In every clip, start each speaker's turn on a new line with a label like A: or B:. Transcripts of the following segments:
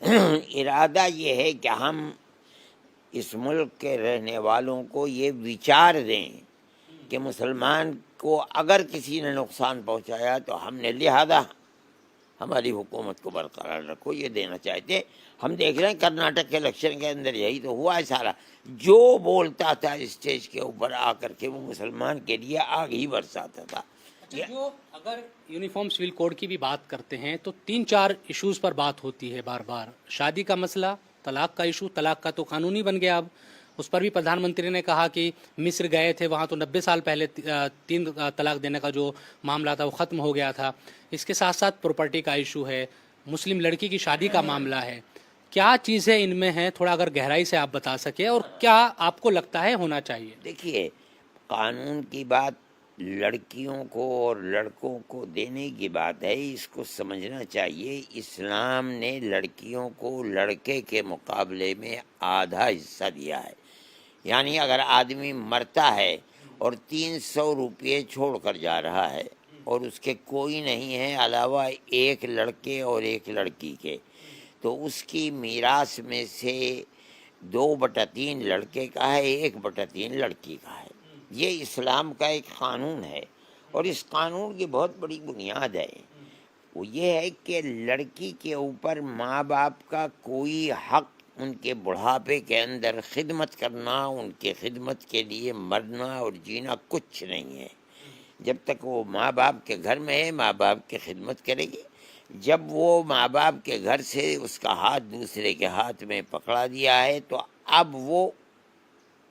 A: ارادہ یہ ہے کہ ہم اس ملک کے رہنے والوں کو یہ وچار دیں کہ مسلمان کو اگر کسی نے نقصان پہنچایا تو ہم نے لہذا ہماری حکومت کو برقرار رکھو، یہ دینا چاہتے ہیں۔ ہم دیکھ رہے ہیں کرناٹک کے الیکشن کے اندر یہی تو ہوا ہے سارا، جو بولتا تھا اسٹیج کے اوپر آ کر کے وہ مسلمان کے لیے آگ ہی برساتا تھا۔
B: جو اگر یونیفارم سول کوڈ کی بھی بات کرتے ہیں تو 3-4 ایشوز پر بات ہوتی ہے بار بار، شادی کا مسئلہ، طلاق کا ایشو، طلاق کا تو قانونی بن گیا اب، اس پر بھی پردھان منتری نے کہا کہ مصر گئے تھے، وہاں تو 90 سال پہلے 3 طلاق دینے کا جو معاملہ تھا وہ ختم ہو گیا تھا۔ اس کے ساتھ ساتھ پراپرٹی کا ایشو ہے، مسلم لڑکی کی شادی کا معاملہ ہے۔ کیا چیزیں ان میں ہیں، تھوڑا اگر گہرائی سے آپ بتا سکیں، اور کیا آپ کو لگتا ہے ہونا چاہیے؟
A: دیکھیے، قانون کی بات لڑکیوں کو اور لڑکوں کو دینے کی بات ہے، اس کو سمجھنا چاہیے۔ اسلام نے لڑکیوں کو لڑکے کے مقابلے میں آدھا حصہ دیا ہے، یعنی اگر آدمی مرتا ہے اور 300 روپے چھوڑ کر جا رہا ہے اور اس کے کوئی نہیں ہے علاوہ ایک لڑکے اور ایک لڑکی کے، تو اس کی میراث میں سے 2/3 لڑکے کا ہے، 1/3 لڑکی کا ہے۔ یہ اسلام کا ایک قانون ہے، اور اس قانون کی بہت بڑی بنیاد ہے، وہ یہ ہے کہ لڑکی کے اوپر ماں باپ کا کوئی حق ان کے بڑھاپے کے اندر خدمت کرنا، ان کے خدمت کے لیے مرنا اور جینا کچھ نہیں ہے۔ جب تک وہ ماں باپ کے گھر میں ہے ماں باپ کی خدمت کرے گی، جب وہ ماں باپ کے گھر سے اس کا ہاتھ دوسرے کے ہاتھ میں پکڑا دیا ہے تو اب وہ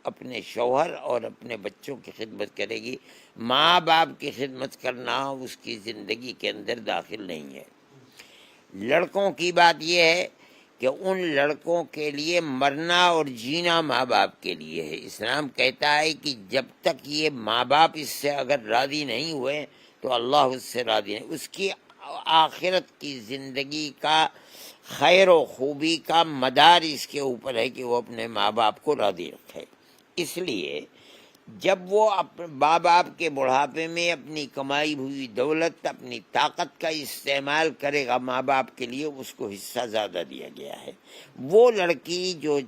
A: اپنے شوہر اور اپنے بچوں کی خدمت کرے گی۔ ماں باپ کی خدمت کرنا اس کی زندگی کے اندر داخل نہیں ہے۔ لڑکوں کی بات یہ ہے کہ ان لڑکوں کے لیے مرنا اور جینا ماں باپ کے لیے ہے۔ اسلام کہتا ہے کہ جب تک یہ ماں باپ اس سے اگر راضی نہیں ہوئے تو اللہ اس سے راضی نہیں۔ اس کی آخرت کی زندگی کا خیر و خوبی کا مدار اس کے اوپر ہے کہ وہ اپنے ماں باپ کو راضی رکھے۔ اس لیے جب وہ ماں باپ کے بڑھاپے میں اپنی کمائی ہوئی دولت، اپنی طاقت کا استعمال کرے گا ماں باپ کے لیے، اس کو حصہ زیادہ دیا گیا ہے۔ وہ لڑکی جو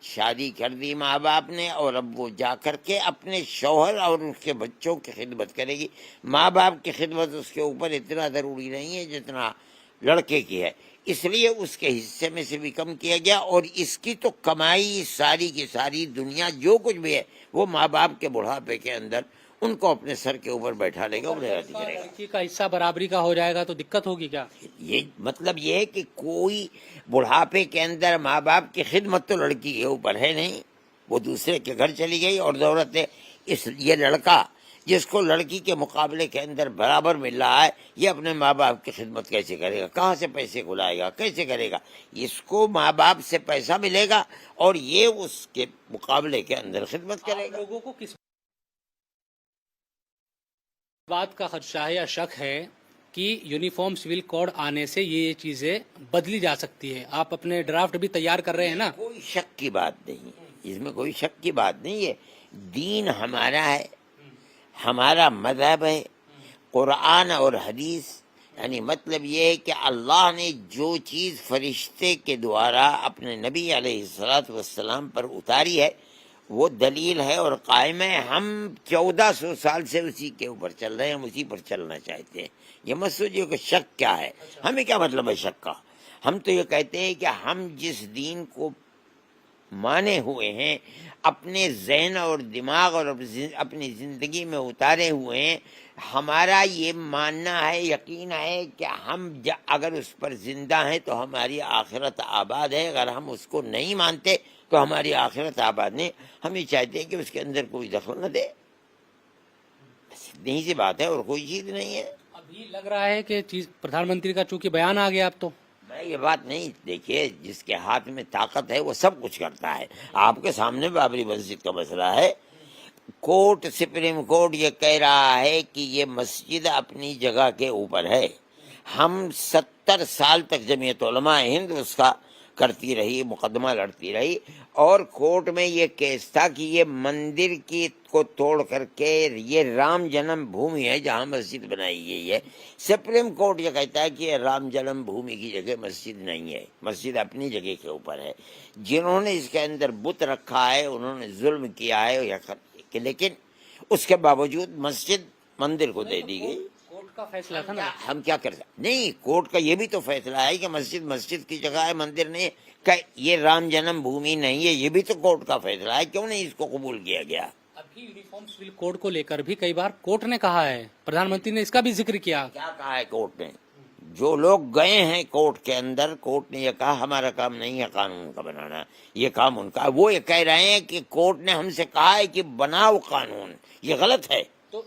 A: شادی کر دی ماں باپ نے اور اب وہ جا کر کے اپنے شوہر اور اس کے بچوں کی خدمت کرے گی، ماں باپ کی خدمت اس کے اوپر اتنا ضروری نہیں ہے جتنا لڑکے کی ہے، اس لیے اس کے حصے میں سے بھی کم کیا گیا۔ اور اس کی تو کمائی ساری کی ساری دنیا جو کچھ بھی ہے وہ ماں باپ کے بڑھاپے کے اندر ان کو اپنے سر کے اوپر بیٹھا لے گا، انہیں راضی کرے گا۔
B: لڑکی کا حصہ برابری کا ہو جائے گا تو دقت ہوگی کیا؟
A: یہ مطلب یہ ہے کہ کوئی بڑھاپے کے اندر ماں باپ کی خدمت تو لڑکی کے اوپر ہے نہیں، وہ دوسرے کے گھر چلی گئی اور ضرورت ہے یہ لڑکا جس کو لڑکی کے مقابلے کے اندر برابر مل رہا ہے، یہ اپنے ماں باپ کی خدمت کیسے کرے گا؟ کہاں سے پیسے کھلائے گا؟ کیسے کرے گا؟ اس کو ماں باپ سے پیسہ ملے گا اور یہ اس کے مقابلے کے اندر خدمت کرے گا۔
B: لوگوں کو کس بات کا خدشہ ہے یا شک ہے کہ یونیفارم سول کوڈ آنے سے یہ چیزیں بدلی جا سکتی ہے؟ آپ اپنے ڈرافٹ بھی تیار کر رہے ہیں نا؟
A: کوئی شک کی بات نہیں، اس میں کوئی شک کی بات نہیں ہے۔ دین ہمارا ہے، ہمارا مذہب ہے، قرآن اور حدیث، یعنی مطلب یہ ہے کہ اللہ نے جو چیز فرشتے کے دوارا اپنے نبی علیہ السلام پر اتاری ہے وہ دلیل ہے اور قائم ہے۔ ہم 1400 سال سے اسی کے اوپر چل رہے ہیں، ہم اسی پر چلنا چاہتے ہیں۔ یہ مت سوچیے کہ شک کیا ہے، ہمیں کیا مطلب ہے شک کا؟ ہم تو یہ کہتے ہیں کہ ہم جس دین کو مانے ہوئے ہیں، اپنے ذہن اور دماغ اور اپنی زندگی میں اتارے ہوئے ہیں، ہمارا یہ ماننا ہے، یقین ہے کہ ہم اگر اس پر زندہ ہیں تو ہماری آخرت آباد ہے، اگر ہم اس کو نہیں مانتے تو ہماری آخرت آباد نہیں۔ ہم یہ چاہتے ہیں کہ اس کے اندر کوئی دخل نہ دے، بس اتنی سی بات ہے اور کوئی چیز نہیں ہے۔
B: ابھی لگ رہا ہے کہ پردھان منتری کا چونکہ بیان آ گیا اب تو
A: میں یہ بات نہیں، دیکھیے جس کے ہاتھ میں طاقت ہے وہ سب کچھ کرتا ہے۔ آپ کے سامنے بابری مسجد کا مسئلہ ہے، کورٹ، سپریم کورٹ یہ کہہ رہا ہے کہ یہ مسجد اپنی جگہ کے اوپر ہے۔ ہم 70 سال تک جمعیت علماء ہند اس کا کرتی رہی, مقدمہ لڑتی رہی, اور کورٹ میں یہ کیس تھا کہ یہ مندر کی کو توڑ کر کے یہ رام جنم بھومی ہے جہاں مسجد بنائی گئی ہے. سپریم کورٹ یہ کہتا ہے کہ یہ رام جنم بھومی کی جگہ مسجد نہیں ہے, مسجد اپنی جگہ کے اوپر ہے. جنہوں نے اس کے اندر بت رکھا ہے انہوں نے ظلم کیا ہے, لیکن اس کے باوجود مسجد مندر کو دے دی گئی.
B: کورٹ کا فیصلہ تھا نا.
A: ہم کیا کر سکتے؟ نہیں, کورٹ کا یہ بھی تو فیصلہ ہے کہ مسجد مسجد کی جگہ ہے, مندر نہیں ہے, کہ یہ رام جنم بھومی نہیں ہے, یہ بھی تو کورٹ کا فیصلہ ہے. کیوں نہیں اس کو قبول کیا گیا؟
B: ابھی یونیفارم سول کوڈ کو لے کر بھی کئی بار کورٹ نے کہا ہے, پردھان منتری نے اس کا بھی ذکر کیا.
A: کیا کہا ہے کورٹ نے؟ جو لوگ گئے ہیں کورٹ کے اندر, کورٹ نے یہ کہا ہمارا کام نہیں ہے قانون کا بنانا, یہ کام ان کا. وہ یہ کہہ رہے ہیں کہ کورٹ نے ہم سے کہا ہے کہ بناؤ قانون, یہ غلط ہے.
B: تو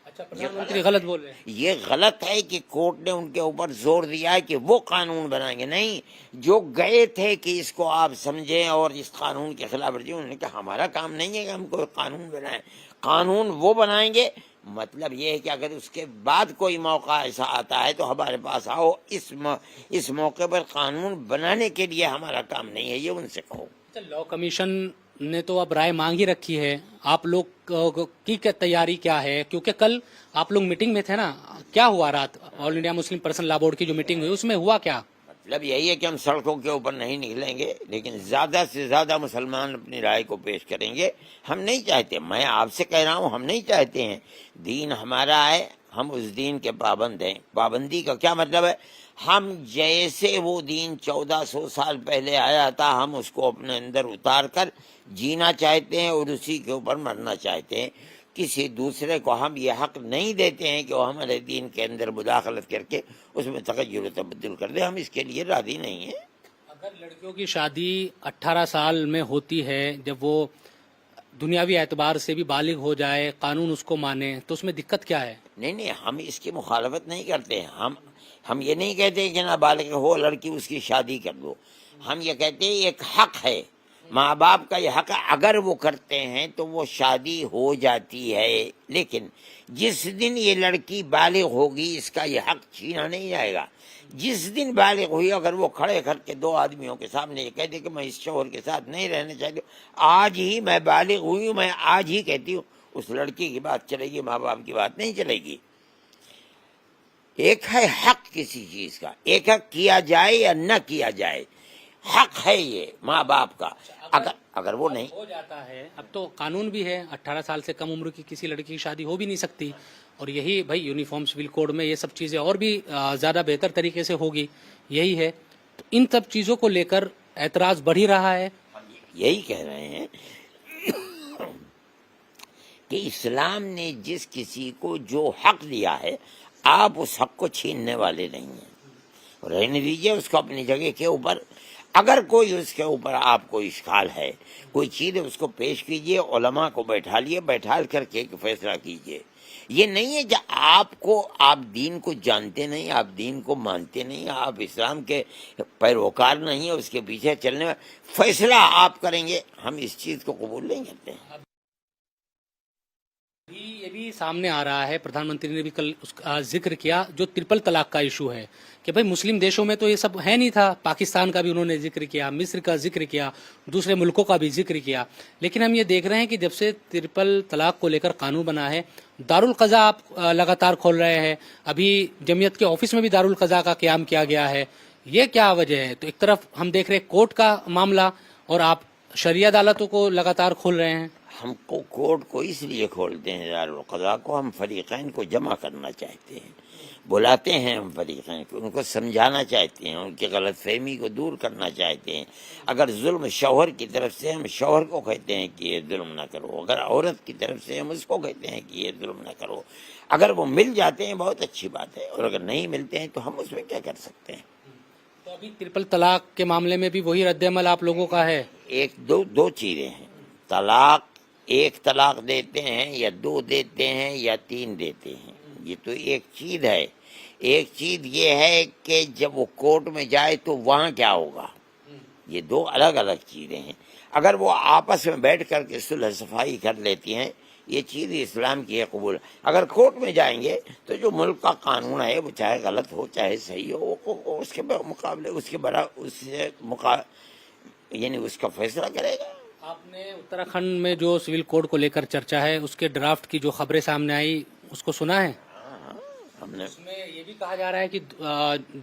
B: اچھا, پردھان منتری غلط بول رہے ہیں.
A: یہ غلط ہے کہ کورٹ نے ان کے اوپر زور دیا ہے کہ وہ قانون بنائیں گے. نہیں, جو گئے تھے کہ اس کو آپ سمجھیں اور اس قانون کے خلاف ورزی, انہوں نے کہا ہمارا کام نہیں ہے کہ ہم کوئی قانون بنائیں, قانون وہ بنائیں گے. مطلب یہ ہے کہ اگر اس کے بعد کوئی موقع ایسا آتا ہے تو ہمارے پاس آؤ, اس موقع پر قانون بنانے کے لیے ہمارا کام نہیں ہے, یہ ان سے کہو.
B: لاء کمیشن نے تو اب رائے مانگ ہی رکھی ہے, آپ لوگ کی تیاری کیا ہے؟ کیونکہ کل آپ لوگ میٹنگ میں تھے نا, کیا ہوا رات آل انڈیا مسلم پرسنل لا بورڈ کی جو میٹنگ ہوئی اس میں ہوا کیا؟
A: مطلب یہی ہے کہ ہم سڑکوں کے اوپر نہیں نکلیں گے, لیکن زیادہ سے زیادہ مسلمان اپنی رائے کو پیش کریں گے. ہم نہیں چاہتے, میں آپ سے کہہ رہا ہوں, ہم نہیں چاہتے ہیں. دین ہمارا ہے, ہم اس دین کے پابند ہیں. پابندی کا کیا مطلب ہے؟ ہم جیسے وہ دین 1400 سال پہلے آیا تھا, ہم اس کو اپنے اندر اتار کر جینا چاہتے ہیں اور اسی کے اوپر مرنا چاہتے ہیں. کسی دوسرے کو ہم یہ حق نہیں دیتے ہیں کہ وہ ہمارے دین کے اندر مداخلت کر کے اس میں تغیر و تبدل کر دے. ہم اس کے لیے راضی نہیں ہیں.
B: اگر لڑکیوں کی شادی 18 سال میں ہوتی ہے, جب وہ دنیاوی اعتبار سے بھی بالغ ہو جائے, قانون اس کو مانے, تو اس میں دقت کیا ہے؟
A: نہیں, ہم اس کی مخالفت نہیں کرتے. ہم یہ نہیں کہتے کہ نابالغ ہو لڑکی اس کی شادی کر دو. ہم یہ کہتے ہیں ایک حق ہے, ماں باپ کا یہ حق ہے, اگر وہ کرتے ہیں تو وہ شادی ہو جاتی ہے. لیکن جس دن یہ لڑکی بالغ ہوگی اس کا یہ حق چھینا نہیں جائے گا. جس دن بالغ ہوئی, اگر وہ کھڑے کر کے 2 آدمیوں کے سامنے یہ کہہ دے کہ میں اس شوہر کے ساتھ نہیں رہنا چاہتی ہوں, آج ہی میں بالغ ہوئی ہوں, میں آج ہی کہتی ہوں, اس لڑکی کی بات چلے گی, ماں باپ کی بات نہیں چلے گی. ایک ہے حق کسی چیز کا, ایک ہے کیا جائے یا نہ کیا جائے, حق ہے یہ ماں باپ کا. اگر وہ نہیں
B: ہو جاتا ہے, اب تو قانون بھی ہے, 18 سال سے کم عمر کی کسی لڑکی کی شادی ہو بھی نہیں سکتی, اور یہی بھائی یونیفارم سول کوڈ میں یہ سب چیزیں اور بھی زیادہ بہتر طریقے سے ہوگی, یہی ہے. تو ان سب چیزوں کو لے کر اعتراض بڑھ ہی رہا ہے.
A: یہی کہہ رہے ہیں کہ اسلام نے جس کسی کو جو حق دیا ہے, آپ اس حق کو چھیننے والے نہیں ہیں. رہنے دیجیے اس کو اپنی جگہ کے اوپر. اگر کوئی اس کے اوپر آپ کو اشکال ہے, کوئی چیز ہے, اس کو پیش کیجئے, علماء کو بیٹھال کر کے ایک فیصلہ کیجئے. یہ نہیں ہے کہ آپ دین کو جانتے نہیں, آپ دین کو مانتے نہیں, آپ اسلام کے پیروکار نہیں ہیں, اس کے پیچھے چلنے میں فیصلہ آپ کریں گے. ہم اس چیز کو قبول نہیں کرتے ہیں.
B: یہ بھی سامنے آ رہا ہے, پردھان منتری نے بھی کل اس کا ذکر کیا, جو ٹرپل طلاق کا ایشو ہے, کہ بھائی مسلم دیشوں میں تو یہ سب ہے نہیں تھا. پاکستان کا بھی انہوں نے ذکر کیا, مصر کا ذکر کیا, دوسرے ملکوں کا بھی ذکر کیا. لیکن ہم یہ دیکھ رہے ہیں کہ جب سے ٹرپل طلاق کو لے کر قانون بنا ہے, دارالقضاء آپ لگاتار کھول رہے ہیں. ابھی جمعیت کے آفس میں بھی دارالقضاء کا قیام کیا گیا ہے. یہ کیا وجہ ہے؟ تو ایک طرف ہم دیکھ رہے ہیں کورٹ کا معاملہ, اور آپ شرعی عدالتوں کو لگاتار کھول رہے ہیں.
A: ہم کو کورٹ کو اس لیے کھولتے ہیں دارالقضاء کو, ہم فریقین کو جمع کرنا چاہتے ہیں, بلاتے ہیں ہم فریقین کو, ان کو سمجھانا چاہتے ہیں, ان کی غلط فہمی کو دور کرنا چاہتے ہیں. اگر ظلم شوہر کی طرف سے, ہم شوہر کو کہتے ہیں کہ یہ ظلم نہ کرو. اگر عورت کی طرف سے, ہم اس کو کہتے ہیں کہ یہ ظلم نہ کرو. اگر وہ مل جاتے ہیں بہت اچھی بات ہے, اور اگر نہیں ملتے ہیں تو ہم اس میں کیا کر سکتے ہیں.
B: تو ابھی ٹرپل طلاق کے معاملے میں بھی وہی رد عمل آپ لوگوں کا ہے.
A: دو چیزیں ہیں. طلاق, ایک طلاق دیتے ہیں یا 2 دیتے ہیں یا 3 دیتے ہیں, یہ تو ایک چیز ہے. ایک چیز یہ ہے کہ جب وہ کورٹ میں جائے تو وہاں کیا ہوگا. یہ 2 الگ الگ چیزیں ہیں. اگر وہ آپس میں بیٹھ کر کے صلح صفائی کر لیتی ہیں, یہ چیز اسلام کی ہے قبول. اگر کورٹ میں جائیں گے تو جو ملک کا قانون ہے وہ چاہے غلط ہو چاہے صحیح ہو وہ اس کے مقابلے یعنی اس کا فیصلہ کرے گا.
B: آپ نے اتراکھنڈ میں جو سول کوڈ کو لے کر چرچا ہے اس کے ڈرافٹ کی جو خبریں سامنے آئی اس کو سنا ہے؟
A: ہم نے
B: اس میں یہ بھی کہا جا رہا ہے کہ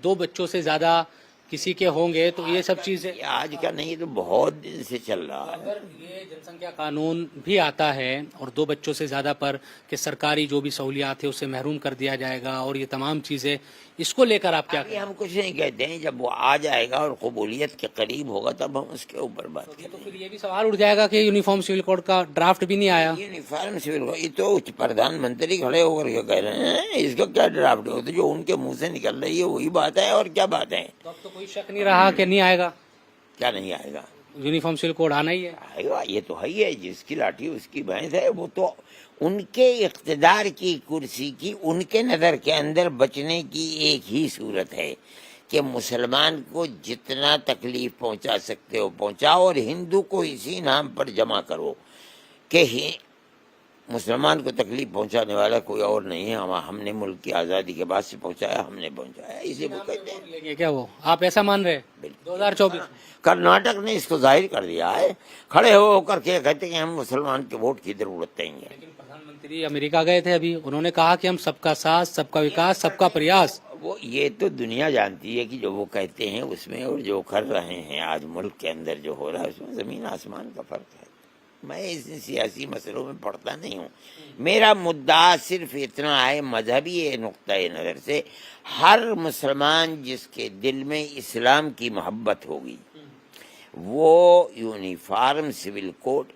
B: 2 بچوں سے زیادہ کسی کے ہوں گے تو یہ سب چیزیں.
A: یہ آج کا نہیں تو بہت دن سے چل رہا ہے.
B: اگر یہ جن سنکھیا قانون بھی آتا ہے اور 2 بچوں سے زیادہ پر کہ سرکاری جو بھی سہولیات ہے اسے محروم کر دیا جائے گا اور یہ تمام چیزیں، اس کو لے کر آپ کیا
A: ابھی ہم کچھ نہیں کہتے ہیں. جب وہ آ جائے گا اور قبولیت کے قریب ہوگا تب ہم اس کے اوپر بات کریں
B: تو
A: گے.
B: پھر یہ بھی سوال اٹھ جائے گا کہ یونیفارم سول کوڈ کا ڈرافٹ بھی نہیں آیا.
A: یونیفارم سول کوڈ، یہ تو پردھان منتری کھڑے ہو کر کے کہہ رہے ہیں اس کا کیا ڈرافٹ ہوتا ہے؟ جو ان کے منہ سے نکل رہی ہے وہی بات ہے اور کیا بات ہے.
B: تو اب تو کوئی شک نہیں رہا کہ نہیں آئے گا،
A: کیا نہیں آئے گا؟
B: یونیفارم سول کوڈ آنا ہی ہے.
A: آئے گا. یہ تو ہے ہی ہے. جس کی لاٹھی اس کی بھینس ہے. وہ تو ان کے اقتدار کی کرسی کی ان کے نظر کے اندر بچنے کی ایک ہی صورت ہے کہ مسلمان کو جتنا تکلیف پہنچا سکتے ہو پہنچاؤ اور ہندو کو اسی نام پر جمع کرو کہ مسلمان کو تکلیف پہنچانے والا کوئی اور نہیں ہے. ہم نے ملک کی آزادی کے بعد سے پہنچایا، ہم نے پہنچایا. اسی کو کہتے ہیں.
B: لیں گے کیا وہ؟ آپ ایسا مان رہے؟ 2024
A: کرناٹک نے اس کو ظاہر کر دیا ہے. کھڑے ہو کر کے کہتے ہیں کہ ہم مسلمان کے ووٹ کی ضرورت نہیں ہے.
B: لیکن پردھان منتری امریکہ گئے تھے ابھی، انہوں نے کہا کہ ہم سب کا ساتھ، سب کا وکاس، سب کا پریاس.
A: وہ یہ تو دنیا جانتی ہے کہ جو وہ کہتے ہیں اس میں اور جو کر رہے ہیں آج ملک کے اندر جو ہو رہا ہے اس میں زمین آسمان کا فرق ہے. میں اس سیاسی مسئلوں میں پڑھتا نہیں ہوں. میرا مدعا صرف اتنا ہے مذہبی نقطۂ نظر سے ہر مسلمان جس کے دل میں اسلام کی محبت ہوگی وہ یونیفارم سول کوڈ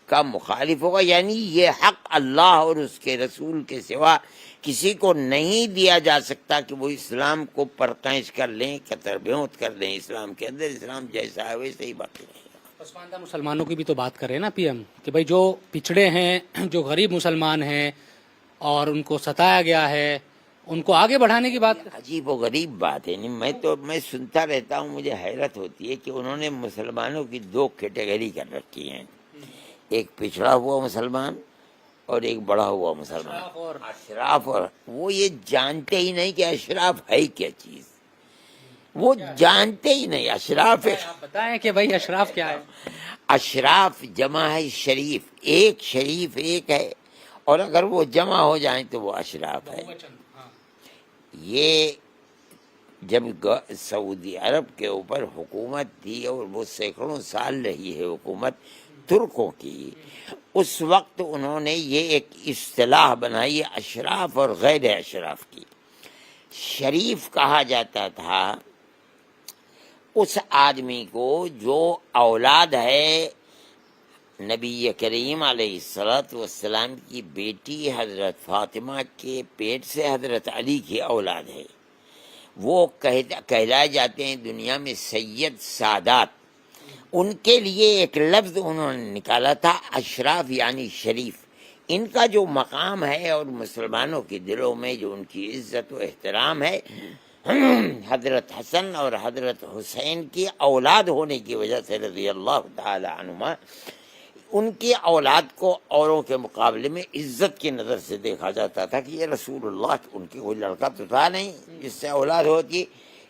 A: کا مخالف ہوگا. یعنی یہ حق اللہ اور اس کے رسول کے سوا کسی کو نہیں دیا جا سکتا کہ وہ اسلام کو پرقینچ کر لیں، قطر بیوت کر لیں. اسلام کے اندر اسلام جیسا ہے ویسے ہی باقی رہے گا.
B: پسماندہ مسلمانوں کی بھی تو بات کر رہے ہیں نا پی ایم، کہ بھائی جو پچھڑے ہیں، جو غریب مسلمان ہیں اور ان کو ستایا گیا ہے ان کو آگے بڑھانے کی بات.
A: عجیب و غریب بات ہے. میں سنتا رہتا ہوں. مجھے حیرت ہوتی ہے کہ انہوں نے مسلمانوں کی 2 کیٹیگری کر رکھی ہیں. ایک پچھڑا ہوا مسلمان اور ایک بڑا ہوا مسلمان. اشراف اور وہ یہ جانتے ہی نہیں کہ اشراف ہے کیا چیز. وہ جانتے ہی نہیں. اشراف
B: آپ بتائیں کہ بھائی اشراف کیا ہے.
A: اشراف جمع ہے شریف. ایک شریف ایک ہے اور اگر وہ جمع ہو جائیں تو وہ اشراف ہے. یہ جب سعودی عرب کے اوپر حکومت تھی اور وہ سینکڑوں سال رہی ہے حکومت ترکوں کی، اس وقت انہوں نے یہ ایک اصطلاح بنائی اشراف اور غیر اشراف کی. شریف کہا جاتا تھا اس آدمی کو جو اولاد ہے نبی کریم علیہ الصلوۃ والسلام کی بیٹی حضرت فاطمہ کے پیٹ سے حضرت علی کی اولاد ہے. وہ کہلائے جاتے ہیں دنیا میں سید سادات. ان کے لیے ایک لفظ انہوں نے نکالا تھا اشراف یعنی شریف. ان کا جو مقام ہے اور مسلمانوں کے دلوں میں جو ان کی عزت و احترام ہے، حضرت حسن اور حضرت حسین کی اولاد ہونے کی وجہ سے رضی اللہ تعالی عنہما ان کی اولاد کو اوروں کے مقابلے میں عزت کی نظر سے دیکھا جاتا تھا کہ یہ رسول اللہ ان کی کوئی لڑکا تو تھا نہیں جس سے اولاد ہوتی،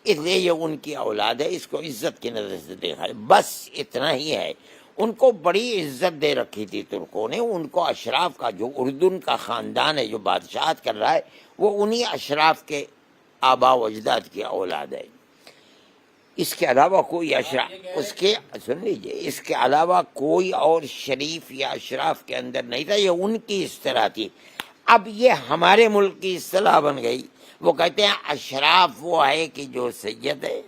A: اس لیے یہ ان کی اولاد ہے، اس کو عزت کی نظر سے دیکھا جائے. بس اتنا ہی ہے. ان کو بڑی عزت دے رکھی تھی ترکوں نے. ان کو اشراف کا جو اردن کا خاندان ہے جو بادشاہت کر رہا ہے وہ انہی اشراف کے آبا و اجداد کی اولاد ہے. اس کے علاوہ کوئی اشراف اس کے سن لیجیے اس کے علاوہ کوئی اور شریف یا اشراف کے اندر نہیں تھا. یہ ان کی اصطلاح تھی. اب یہ ہمارے ملک کی اصطلاح بن گئی. وہ کہتے ہیں اشراف وہ ہے کہ جو سید ہے،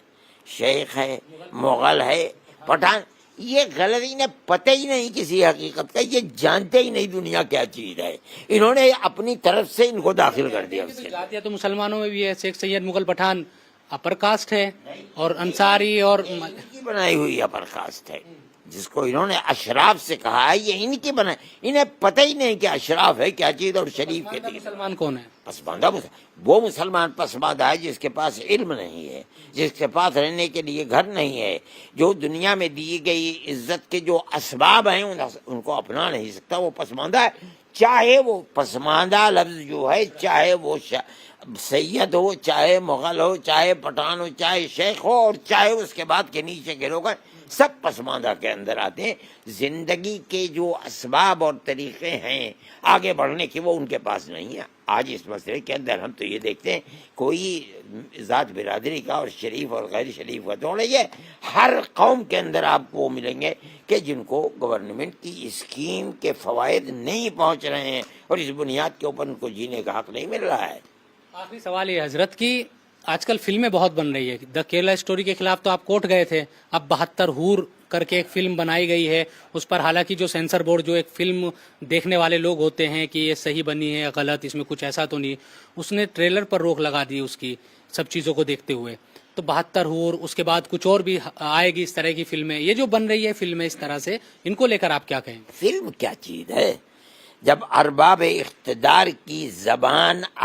A: شیخ ہے، مغل ہے، پٹھان. یہ غلط، انہیں پتہ ہی نہیں کسی حقیقت کا. یہ جانتے ہی نہیں دنیا کیا چیز ہے. انہوں نے اپنی طرف سے ان کو داخل کر دیا.
B: جاتیہ تو مسلمانوں میں بھی ہے، شیخ سید مغل پٹھان اپر کاسٹ ہے اور انصاری اور
A: ان کی بنائی ہوئی اپر کاسٹ ہے جس کو انہوں نے اشراف سے کہا ہے. یہ ان کی بنائی. انہیں پتہ ہی نہیں کہ اشراف ہے کیا چیز اور شریف کے چیز.
B: مسلمان کون ہے؟
A: پسماندہ وہ مسلمان پسماندہ ہے جس کے پاس علم نہیں ہے، جس کے پاس رہنے کے لیے گھر نہیں ہے، جو دنیا میں دی گئی عزت کے جو اسباب ہیں ان کو اپنا نہیں سکتا. وہ پسماندہ ہے. چاہے وہ پسماندہ لفظ جو ہے، چاہے وہ سید ہو، چاہے مغل ہو، چاہے پٹھان ہو، چاہے شیخ ہو، اور چاہے اس کے بعد کے نیچے کے لوگ ہیں، سب پسماندہ کے اندر آتے ہیں۔ زندگی کے جو اسباب اور طریقے ہیں آگے بڑھنے کی، وہ ان کے پاس نہیں ہے۔ آج اس مسئلے کے اندر ہم تو یہ دیکھتے ہیں، کوئی ذات برادری کا اور شریف اور غیر شریف کا توڑ ہے، ہر قوم کے اندر آپ کو وہ ملیں گے کہ جن کو گورنمنٹ کی اسکیم کے فوائد نہیں پہنچ رہے ہیں، اور اس بنیاد کے اوپر ان کو جینے کا حق نہیں مل رہا ہے۔
B: آخری سوال یہ حضرت کی، آج کل فلمیں بہت بن رہی ہے، دا کیرلا اسٹوری کے خلاف تو آپ کورٹ گئے تھے، اب 72 ہور کر کے ایک فلم بنائی گئی ہے، اس پر حالانکہ جو سینسر بورڈ جو ایک فلم دیکھنے والے لوگ ہوتے ہیں کہ یہ صحیح بنی ہے یا غلط، اس میں کچھ ایسا تو نہیں، اس نے ٹریلر پر روک لگا دی اس کی سب چیزوں کو دیکھتے ہوئے۔ تو 72 ہور، اس کے بعد کچھ اور بھی آئے گی اس طرح کی فلمیں، یہ جو بن رہی ہے فلمیں اس طرح سے، ان کو لے کر آپ کیا کہیں؟
A: فلم کیا چیز ہے؟ جب ارباب اقتدار کی زبان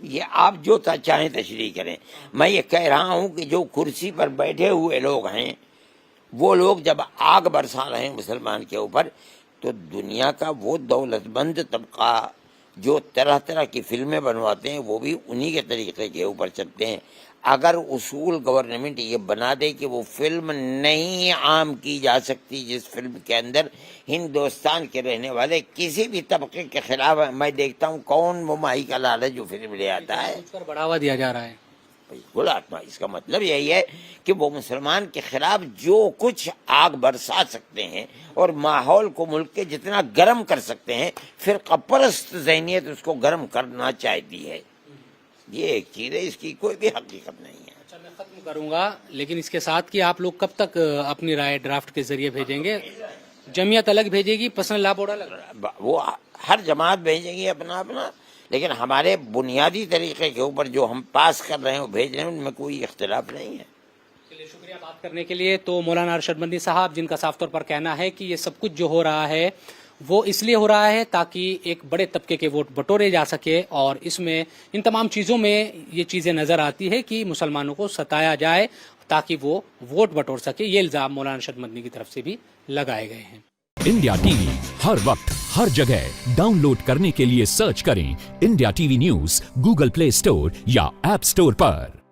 A: یہ آپ جو چاہیں تشریح کریں، میں یہ کہہ رہا ہوں کہ جو کرسی پر بیٹھے ہوئے لوگ ہیں، وہ لوگ جب آگ برسا رہے ہیں مسلمان کے اوپر، تو دنیا کا وہ دولت مند طبقہ جو طرح طرح کی فلمیں بنواتے ہیں، وہ بھی انہی کے طریقے کے اوپر چلتے ہیں۔ اگر اصول گورنمنٹ یہ بنا دے کہ وہ فلم نہیں عام کی جا سکتی جس فلم کے اندر ہندوستان کے رہنے والے کسی بھی طبقے کے خلاف، میں دیکھتا ہوں کون وہ ماہی کا لال ہے جو فلم لے آتا ہے،
B: اس پر بڑھاوا دیا جا رہا ہے۔
A: بالکل آتما، اس کا مطلب یہی ہے کہ وہ مسلمان کے خلاف جو کچھ آگ برسا سکتے ہیں اور ماحول کو ملک کے جتنا گرم کر سکتے ہیں، فرقہ پرست ذہنیت اس کو گرم کرنا چاہتی ہے۔ یہ ایک چیز ہے، اس کی کوئی بھی حقیقت نہیں ہے۔
B: اچھا، میں ختم کروں گا، لیکن اس کے ساتھ کہ آپ لوگ کب تک اپنی رائے ڈرافٹ کے ذریعے بھیجیں گے؟ جمعیت الگ بھیجے گی، پرسنل لا بورڈ الگ؟
A: وہ ہر جماعت بھیجیں گی اپنا اپنا، لیکن ہمارے بنیادی طریقے کے اوپر جو ہم پاس کر رہے ہیں وہ بھیج رہے ہیں، ان میں کوئی اختلاف نہیں ہے۔
B: چلیے، شکریہ بات کرنے کے لیے۔ تو مولانا ارشد مدنی صاحب، جن کا صاف طور پر کہنا ہے کہ یہ سب کچھ جو ہو رہا ہے وہ اس لیے ہو رہا ہے تاکہ ایک بڑے طبقے کے ووٹ بٹورے جا سکے، اور اس میں ان تمام چیزوں میں یہ چیزیں نظر آتی ہے کہ مسلمانوں کو ستایا جائے تاکہ وہ ووٹ بٹور سکے۔ یہ الزام مولانا ارشد مدنی کی طرف سے بھی لگائے گئے ہیں۔
C: انڈیا ٹی وی ہر وقت ہر جگہ ڈاؤن لوڈ کرنے کے لیے سرچ کریں India T V news Google Play store یا ایپ اسٹور پر۔